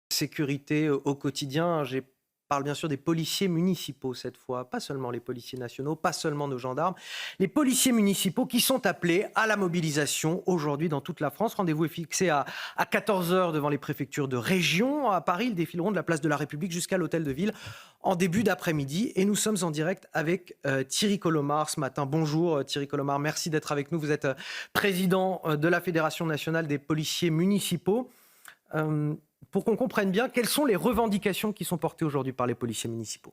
Sécurité au quotidien, je parle bien sûr des policiers municipaux cette fois, pas seulement les policiers nationaux, pas seulement nos gendarmes, les policiers municipaux qui sont appelés à la mobilisation aujourd'hui dans toute la France. Rendez-vous est fixé à 14 heures devant les préfectures de région. À Paris, ils défileront de la place de la République jusqu'à l'hôtel de ville en début d'après-midi. Et nous sommes en direct avec Thierry Colomar ce matin. Bonjour Thierry Colomar, merci d'être avec nous. Vous êtes président de la Fédération nationale des policiers municipaux. Pour qu'on comprenne bien, quelles sont les revendications qui sont portées aujourd'hui par les policiers municipaux?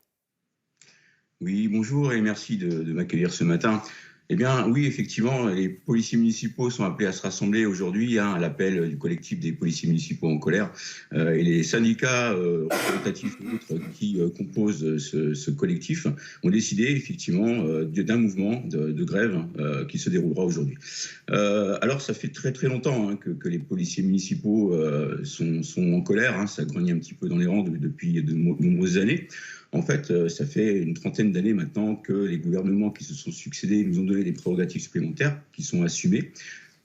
Oui, bonjour et merci de m'accueillir ce matin. Eh bien, oui, effectivement, les policiers municipaux sont appelés à se rassembler aujourd'hui à l'appel du collectif des policiers municipaux en colère. Et les syndicats représentatifs et autres qui composent ce collectif ont décidé effectivement d'un mouvement de grève qui se déroulera aujourd'hui. Alors, ça fait très très longtemps que les policiers municipaux sont en colère. Ça grogne un petit peu dans les rangs depuis de nombreuses années. En fait, ça fait une trentaine d'années maintenant que les gouvernements qui se sont succédés nous ont donné des prérogatives supplémentaires qui sont assumées.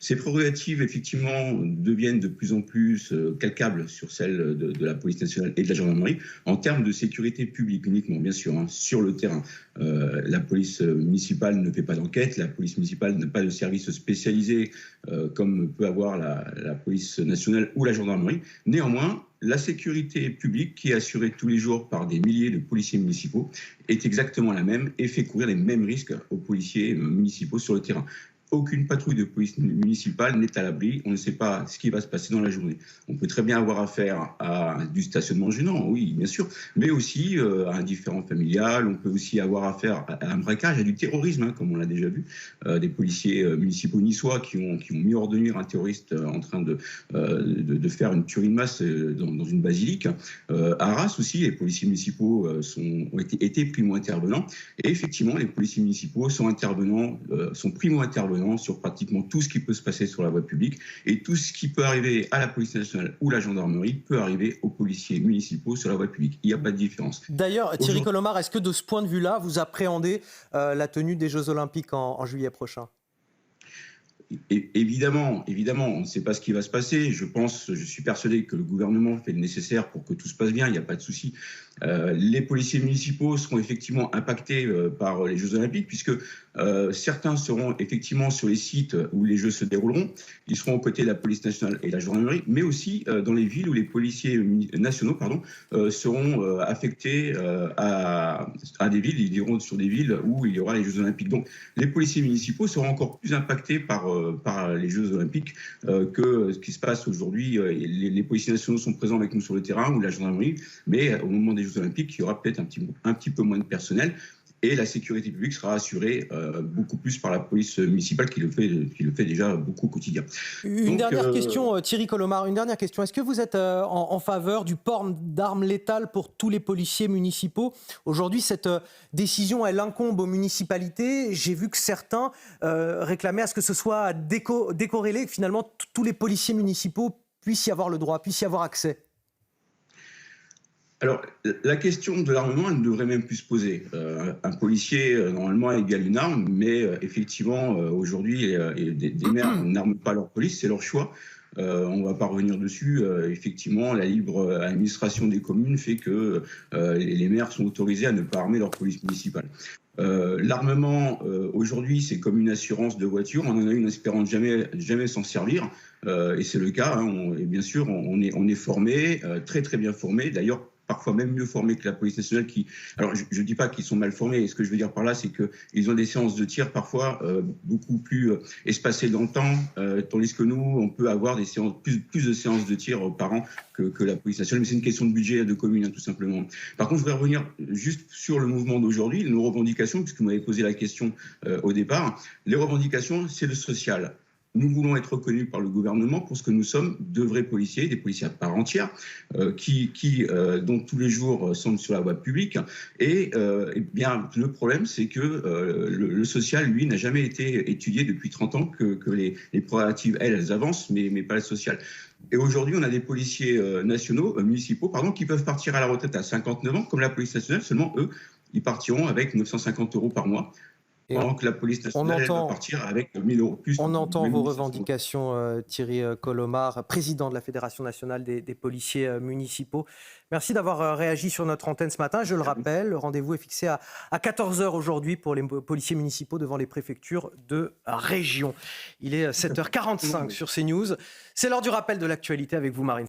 Ces prérogatives, effectivement, deviennent de plus en plus calcables sur celles de la police nationale et de la gendarmerie, en termes de sécurité publique uniquement, bien sûr, sur le terrain. La police municipale ne fait pas d'enquête, la police municipale n'a pas de service spécialisé comme peut avoir la police nationale ou la gendarmerie. Néanmoins, la sécurité publique, qui est assurée tous les jours par des milliers de policiers municipaux, est exactement la même et fait courir les mêmes risques aux policiers municipaux sur le terrain. Aucune patrouille de police municipale n'est à l'abri. On ne sait pas ce qui va se passer dans la journée. On peut très bien avoir affaire à du stationnement gênant, oui, bien sûr, mais aussi à un différend familial. On peut aussi avoir affaire à un braquage, à du terrorisme, comme on l'a déjà vu. Des policiers municipaux niçois qui ont mis hors de nuire un terroriste en train de faire une tuerie de masse dans une basilique. À Arras aussi, les policiers municipaux ont été primo-intervenants. Et effectivement, les policiers municipaux sont primo-intervenants sur pratiquement tout ce qui peut se passer sur la voie publique, et tout ce qui peut arriver à la police nationale ou la gendarmerie peut arriver aux policiers municipaux sur la voie publique. Il n'y a pas de différence. D'ailleurs, Thierry Colomar, est-ce que de ce point de vue-là, vous appréhendez la tenue des Jeux Olympiques en juillet prochain? Évidemment, on ne sait pas ce qui va se passer. Je suis persuadé que le gouvernement fait le nécessaire pour que tout se passe bien, il n'y a pas de souci. Les policiers municipaux seront effectivement impactés par les Jeux Olympiques, puisque certains seront effectivement sur les sites où les Jeux se dérouleront. Ils seront aux côtés de la police nationale et de la gendarmerie, mais aussi dans les villes où les policiers nationaux seront affectés à des villes. Ils iront sur des villes où il y aura les Jeux Olympiques. Donc les policiers municipaux seront encore plus impactés par les Jeux Olympiques que ce qui se passe aujourd'hui. Les policiers nationaux sont présents avec nous sur le terrain, ou la gendarmerie, mais au moment des Jeux Olympiques, il y aura peut-être un petit peu moins de personnel. Et la sécurité publique sera assurée beaucoup plus par la police municipale qui le fait déjà beaucoup au quotidien. Une dernière question, Thierry Colomar, une dernière question. Est-ce que vous êtes en faveur du port d'armes létales pour tous les policiers municipaux? Aujourd'hui, cette décision, elle incombe aux municipalités. J'ai vu que certains réclamaient à ce que ce soit décorrélé, que finalement tous les policiers municipaux puissent y avoir le droit, puissent y avoir accès. Alors, la question de l'armement, elle ne devrait même plus se poser. Un policier, normalement, égale une arme, mais effectivement, aujourd'hui, des maires n'arment pas leur police, c'est leur choix. On ne va pas revenir dessus. Effectivement, la libre administration des communes fait que les maires sont autorisés à ne pas armer leur police municipale. L'armement, aujourd'hui, c'est comme une assurance de voiture. On en a une espérant jamais s'en servir. Et c'est le cas. Et bien sûr, on est formé, très très bien formé. D'ailleurs, parfois même mieux formés que la police nationale Alors, je ne dis pas qu'ils sont mal formés. Ce que je veux dire par là, c'est qu'ils ont des séances de tir parfois beaucoup plus espacées dans le temps, tandis que nous, on peut avoir plus de séances de tir par an que la police nationale. Mais c'est une question de budget de commune, tout simplement. Par contre, je voudrais revenir juste sur le mouvement d'aujourd'hui, nos revendications, puisque vous m'avez posé la question au départ. Les revendications, c'est le social. Nous voulons être reconnus par le gouvernement pour ce que nous sommes, de vrais policiers, des policiers à part entière, dont tous les jours sont sur la voie publique. Et bien, le problème, c'est que le social, lui, n'a jamais été étudié depuis 30 ans, que les prérogatives, elles avancent, mais pas le social. Et aujourd'hui, on a des policiers municipaux, qui peuvent partir à la retraite à 59 ans, comme la police nationale. Seulement, eux, ils partiront avec 950 € par mois. Et pendant que la police nationale elle va partir avec 1 000 € de plus. On entend vos 1 500 €. revendications, Thierry Colomar, président de la Fédération nationale des policiers municipaux. Merci d'avoir réagi sur notre antenne ce matin. Je le rappelle, le rendez-vous est fixé à 14 h aujourd'hui pour les policiers municipaux devant les préfectures de région. Il est 7 h 45 sur CNews. C'est l'heure du rappel de l'actualité avec vous, Marine.